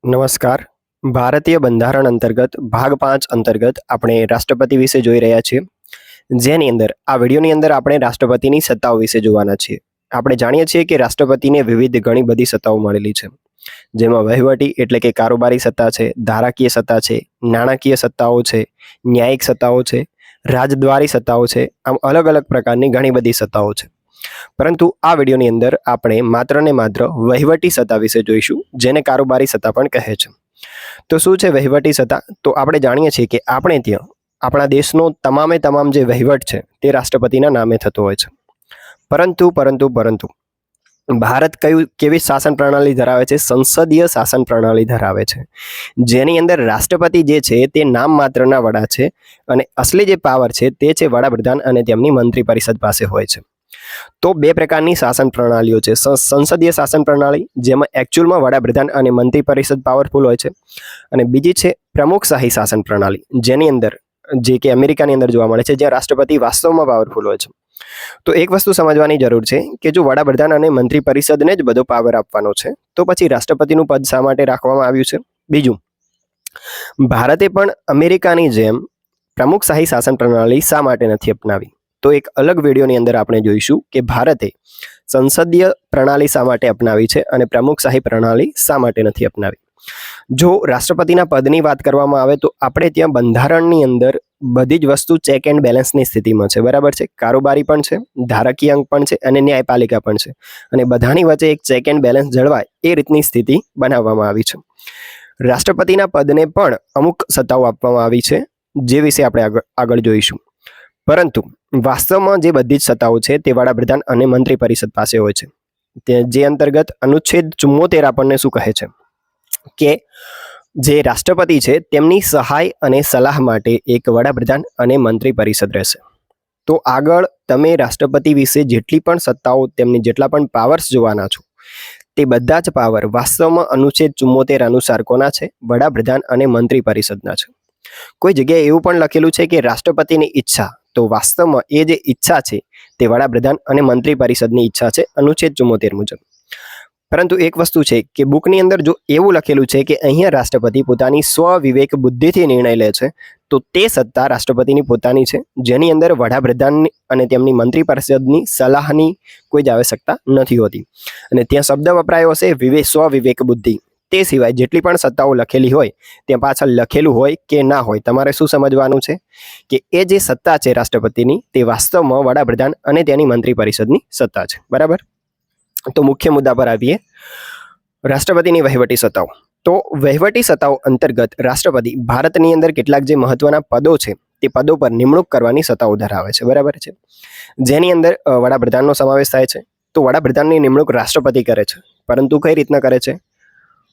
નમસ્કાર. ભારતીય બંધારણ અંતર્ગત ભાગ 5 અંતર્ગત આપણે રાષ્ટ્રપતિ વિશે જોઈ રહ્યા છીએ, જેની અંદર આ વિડીયોની અંદર આપણે રાષ્ટ્રપતિની સત્તાઓ વિશે જોવાના છીએ. આપણે જાણીએ છીએ કે રાષ્ટ્રપતિને વિવિધ ઘણી બધી સત્તાઓ મળેલી છે, જેમાં વહીવટી એટલે કે કારોબારી સત્તા છે, ધારાકીય સત્તા છે, નાણાકીય સત્તાઓ છે, ન્યાયિક સત્તાઓ છે, રાજદ્વારી સત્તાઓ છે. આમ અલગ અલગ પ્રકારની ઘણી બધી સત્તાઓ છે. પરંતુ આ વિડીયોની અંદર આપણે માત્ર ને માત્ર વહીવટી સત્તા વિશે જોઈશું, જેને કારોબારી સત્તા પણ કહે છે. તો શું છે વહીવટી સત્તા? તો આપણે જાણીએ છીએ કે આપણે ત્યાં આપણા દેશનો તમામે તમામ જે વહીવટ છે તે રાષ્ટ્રપતિના નામે થતો હોય છે. પરંતુ પરંતુ પરંતુ ભારત કેવી શાસન પ્રણાલી ધરાવે છે? સંસદીય શાસન પ્રણાલી ધરાવે છે, જેની અંદર રાષ્ટ્રપતિ જે છે તે નામ માત્રના વડા છે અને અસલી જે પાવર છે તે છે વડાપ્રધાન અને તેમની મંત્રી પરિષદ પાસે હોય છે. તો બે પ્રકારની શાસન પ્રણાલીઓ છે. સંસદીય શાસન પ્રણાલી, જેમાં એકચ્યુઅલમાં વડાપ્રધાન અને મંત્રી પરિષદ પાવરફુલ હોય છે, અને બીજી છે પ્રમુખશાહી શાસન પ્રણાલી, જેની અંદર જે કે અમેરિકાની અંદર જોવા મળે છે, જ્યાં રાષ્ટ્રપતિ વાસ્તવમાં પાવરફુલ હોય છે. તો એક વસ્તુ સમજવાની જરૂર છે કે જો વડાપ્રધાન અને મંત્રી પરિષદને જ બધો પાવર આપવાનો છે, તો પછી રાષ્ટ્રપતિનું પદ શા માટે રાખવામાં આવ્યું છે? બીજું, ભારતે પણ અમેરિકાની જેમ પ્રમુખશાહી શાસન પ્રણાલી શા માટે નથી અપનાવી? તો એક અલગ વિડીયોની અંદર આપણે જોઈશું કે ભારતે સંસદીય પ્રણાલી શા માટે અપનાવી છે અને પ્રમુખશાહી પ્રણાલી શા માટે નથી અપનાવી. જો રાષ્ટ્રપતિના પદની વાત કરવામાં આવે તો આપણે ત્યાં બંધારણની અંદર બધી જ વસ્તુ ચેક એન્ડ બેલેન્સની સ્થિતિમાં છે, બરાબર છે. કારોબારી પણ છે, ધારાકીય અંગ પણ છે અને ન્યાયપાલિકા પણ છે, અને બધાની વચ્ચે એક ચેક એન્ડ બેલેન્સ જળવાય એ રીતની સ્થિતિ બનાવવામાં આવી છે. રાષ્ટ્રપતિના પદને પણ અમુક સત્તાઓ આપવામાં આવી છે, જે વિશે આપણે આગળ જોઈશું. પરંતુ વાસ્તવમાં જે બધી જ સત્તાઓ છે તે વડાપ્રધાન અને મંત્રી પરિષદ પાસે હોય છે. જે અંતર્ગત અનુચ્છેદ 74 આપણને શું કહે છે કે જે રાષ્ટ્રપતિ છે તેમની સહાય અને સલાહ માટે એક વડાપ્રધાન અને મંત્રી પરિષદ રહેશે. તો આગળ તમે રાષ્ટ્રપતિ વિશે જેટલી પણ સત્તાઓ, તેમની જેટલા પણ પાવર્સ જોવાના છો, તે બધા જ પાવર વાસ્તવમાં અનુચ્છેદ 74 અનુસાર કોના છે? વડાપ્રધાન અને મંત્રી પરિષદના છે. કોઈ જગ્યાએ એવું પણ લખેલું છે કે રાષ્ટ્રપતિની ઈચ્છા, તો વાસ્તવમાં એ જે ઈચ્છા છે તે વડાપ્રધાન અને મંત્રી પરિષદની ઈચ્છા છે અનુચ્છેદ 74 મુજબ. પરંતુ એક વસ્તુ છે કે બુકની અંદર જો એવું લખેલું છે કે અહીંયા રાષ્ટ્રપતિ પોતાની સ્વવિવેક બુદ્ધિથી નિર્ણય લે છે, તો તે સત્તા રાષ્ટ્રપતિની પોતાની છે, જેની અંદર વડાપ્રધાન અને તેમની મંત્રી પરિષદની સલાહની કોઈ જ આવશ્યકતા નથી હોતી. અને ત્યાં શબ્દ વપરાયો હશે સ્વવિવેક બુદ્ધિ. તે સિવાય જેટલી પણ સત્તાઓ લખેલી હોય ત્યાં પાછળ લખેલું હોય કે ના હોય, તમારે શું સમજવાનું છે કે એ જે સત્તા છે રાષ્ટ્રપતિની, તે વાસ્તવમાં વડાપ્રધાન અને તેની મંત્રી પરિષદની સત્તા છે, બરાબર. તો મુખ્ય મુદ્દા પર આવીએ, રાષ્ટ્રપતિની વહીવટી સત્તાઓ. તો વહીવટી સત્તાઓ અંતર્ગત રાષ્ટ્રપતિ ભારતની અંદર કેટલાક જે મહત્વના પદો છે તે પદો પર નિમણૂક કરવાની સત્તાઓ ધરાવે છે, બરાબર છે, જેની અંદર વડાપ્રધાનનો સમાવેશ થાય છે. તો વડાપ્રધાનની નિમણૂક રાષ્ટ્રપતિ કરે છે, પરંતુ કઈ રીતના કરે છે?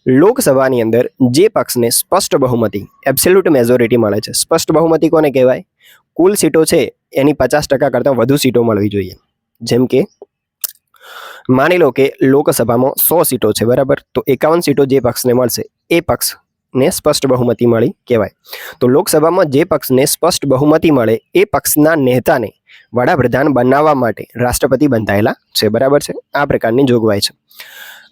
લોકસભાની અંદર જે પક્ષને સ્પષ્ટ બહુમતી, એબ્સોલ્યુટ મેજોરિટી મળે છે. સ્પષ્ટ બહુમતી કોને કહેવાય? કુલ સીટો છે એની 50% કરતાં વધુ સીટો મળવી જોઈએ. જેમ કે માની લો કે લોકસભામાં 100 સીટો છે, બરાબર, તો 51 સીટો જે પક્ષને મળશે એ પક્ષને સ્પષ્ટ બહુમતી મળી કહેવાય. તો લોકસભામાં જે પક્ષને સ્પષ્ટ બહુમતી મળે એ પક્ષના નેતાને વડાપ્રધાન બનાવવા માટે રાષ્ટ્રપતિ બંધાયેલા છે, બરાબર છે. આ પ્રકારની જોગવાઈ છે.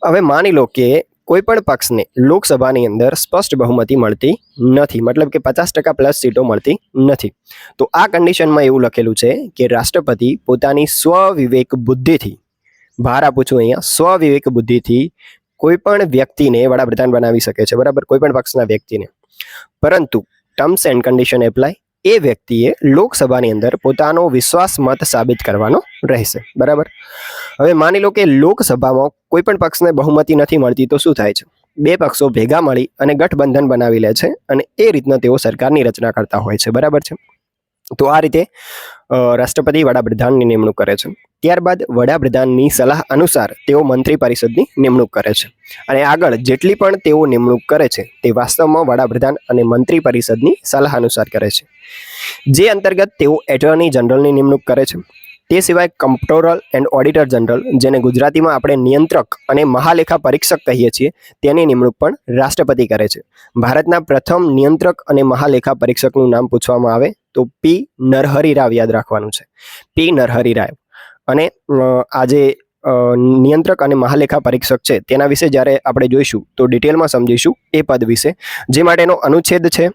હવે માની લો કે કોઈ પણ પક્ષને લોકસભાની અંદર સ્પષ્ટ બહુમતી મળતી નથી, મતલબ કે 50% પ્લસ સીટો મળતી નથી, તો આ કન્ડિશનમાં એવું લખેલું છે કે રાષ્ટ્રપતિ પોતાની સ્વવિવેક બુદ્ધિથી, ભાર આપું છું અહીંયા, સ્વવિવેક બુદ્ધિથી કોઈ પણ વ્યક્તિને વડાપ્રધાન બનાવી શકે છે, બરાબર, કોઈ પણ પક્ષના વ્યક્તિને. પરંતુ ટર્મ્સ એન્ડ કન્ડિશન એપ્લાય. એ વ્યક્તિએ લોકસભાની અંદર પોતાનો વિશ્વાસ મત સાબિત કરવાનો રહેશે, બરાબર. હવે માની લો કે લોકસભામાં કોઈ પણ પક્ષને બહુમતી નથી મળતી, તો શું થાય છે? બે પક્ષો ભેગા મળી અને ગઠબંધન બનાવી લે છે, અને એ રીતના તેઓ સરકારની રચના કરતા હોય છે, બરાબર છે. તો આ રીતે રાષ્ટ્રપતિ વડાપ્રધાનની નિમણૂક કરે છે. ત્યારબાદ વડાપ્રધાનની સલાહ અનુસાર તેઓ મંત્રી પરિષદની નિમણૂક કરે છે, અને આગળ જેટલી પણ તેઓ નિમણૂક કરે છે તે વાસ્તવમાં વડાપ્રધાન અને મંત્રી પરિષદની સલાહ અનુસાર કરે છે, જે અંતર્ગત તેઓ એટર્ની જનરલની નિમણૂક કરે છે. તે સિવાય કમ્પ્ટ્રોલર એન્ડ ઓડિટર જનરલ, જેને ગુજરાતીમાં આપણે નિયંત્રક અને મહાલેખા પરીક્ષક કહીએ છીએ, તેની નિમણૂક પણ રાષ્ટ્રપતિ કરે છે. ભારતના પ્રથમ નિયંત્રક અને મહાલેખા પરીક્ષકનું નામ પૂછવામાં આવે તો પી નરહરી રાવ યાદ રાખવાનું છે, પી નરહરી રાવ. અને આજે નિયંત્રક અને મહાલેખા પરીક્ષક છે તેના વિશે જ્યારે આપણે જોઈશું તો ડિટેલમાં સમજીશું એ પદ વિશે, જે માટેનો અનુચ્છેદ છે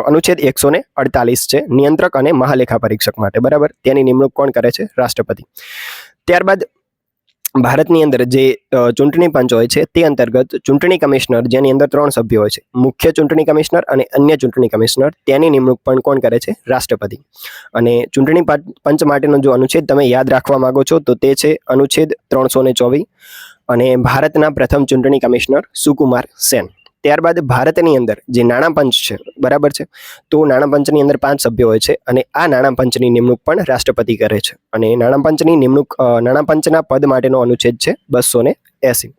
અનુચ્છેદ 148 છે નિયંત્રક અને મહાલેખા પરીક્ષક માટે, બરાબર. તેની નિમણૂક કોણ કરે છે? રાષ્ટ્રપતિ. ત્યારબાદ ભારતની અંદર જે ચૂંટણી પંચ હોય છે તે અંતર્ગત ચૂંટણી કમિશનર, જેની અંદર 3 સભ્યો હોય છે, મુખ્ય ચૂંટણી કમિશનર અને અન્ય ચૂંટણી કમિશનર, તેની નિમણૂક પણ કોણ કરે છે? રાષ્ટ્રપતિ. અને ચૂંટણી પંચ માટેનો જો અનુચ્છેદ તમે યાદ રાખવા માંગો છો તો તે છે અનુચ્છેદ 324 અને ભારતના પ્રથમ ચૂંટણી કમિશનર સુકુમાર સેન. ત્યારબાદ ભારતની અંદર જે નાણાં પંચ છે, બરાબર છે, તો નાણાં પંચની અંદર 5 સભ્યો હોય છે અને આ નાણાં પંચની નિમણૂક પણ રાષ્ટ્રપતિ કરે છે. અને નાણાં પંચની નિમણૂક નાણાં પંચના પદ માટેનો અનુચ્છેદ છે 280.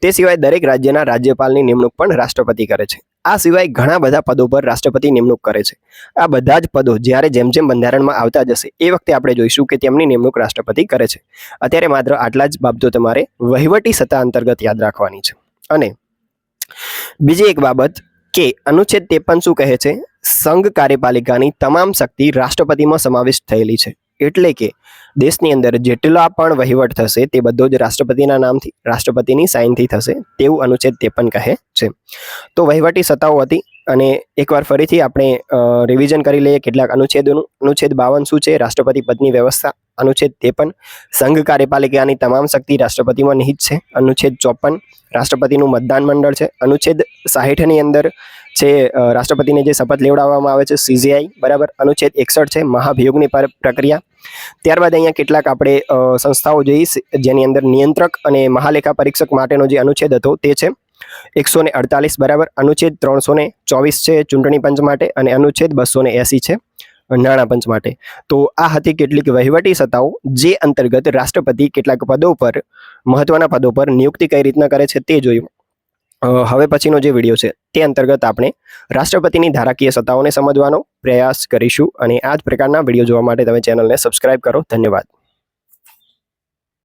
તે સિવાય દરેક રાજ્યના રાજ્યપાલની નિમણૂક પણ રાષ્ટ્રપતિ કરે છે. આ સિવાય ઘણા બધા પદો પર રાષ્ટ્રપતિ નિમણૂક કરે છે. આ બધા જ પદો જ્યારે જેમ જેમ બંધારણમાં આવતા જશે એ વખતે આપણે જોઈશું કે તેમની નિમણૂક રાષ્ટ્રપતિ કરે છે. અત્યારે માત્ર આટલા જ બાબતો તમારે વહીવટી સત્તા અંતર્ગત યાદ રાખવાની છે. અને બીજી એક બાબત કે અનુચ્છેદ 53 શું કહે છે? સંઘ કાર્યપાલિકાની તમામ શક્તિ રાષ્ટ્રપતિમાં સમાવિષ્ટ થયેલી છે. એટલે કે દેશની અંદર જેટલા પણ વહીવટ થશે તે બધો જ રાષ્ટ્રપતિના નામથી, રાષ્ટ્રપતિની સાઇનથી થશે, તેવું અનુચ્છેદ 53 કહે છે. તો વહીવટી સત્તાઓ હતી અને એકવાર ફરીથી આપણે રિવિઝન કરી લઈએ કેટલાક અનુચ્છેદોનું. અનુચ્છેદ 52 શું છે? રાષ્ટ્રપતિ પદની વ્યવસ્થા. અનુચ્છેદ 53 સંઘ કાર્યપાલિકાની તમામ શક્તિ રાષ્ટ્રપતિમાં નિહિત છે. અનુચ્છેદ 54 રાષ્ટ્રપતિનું મતદાન મંડળ છે. અનુચ્છેદ 60ની અંદર છે રાષ્ટ્રપતિને જે શપથ લેવડાવવામાં આવે છે CGI, બરાબર. અનુચ્છેદ 61 છે મહાભિયોગની પ્રક્રિયા. ત્યારબાદ અહીંયા કેટલાક આપણે સંસ્થાઓ જોઈ જેની અંદર નિયંત્રક અને મહાલેખા પરીક્ષક માટેનો જે અનુચ્છેદ હતો તે છે 148, બરાબર. અનુચ્છેદ 324 છે ચૂંટણી પંચ માટે અને અનુચ્છેદ 280 છે નાણાં પંચ માટે. તો આ હતી કેટલીક વહીવટી સત્તાઓ જે અંતર્ગત રાષ્ટ્રપતિ કેટલાક પદો પર, મહત્વના પદો પર નિયુક્તિ કઈ રીતના કરે છે તે જોયું. હવે પછીનો જે વિડીયો છે તે અંતર્ગત આપણે રાષ્ટ્રપતિની ધારાકીય સત્તાઓને સમજવાનો પ્રયાસ કરીશું. અને આ જ પ્રકારના વિડીયો જોવા માટે તમે ચેનલને સબસ્ક્રાઇબ કરો. ધન્યવાદ.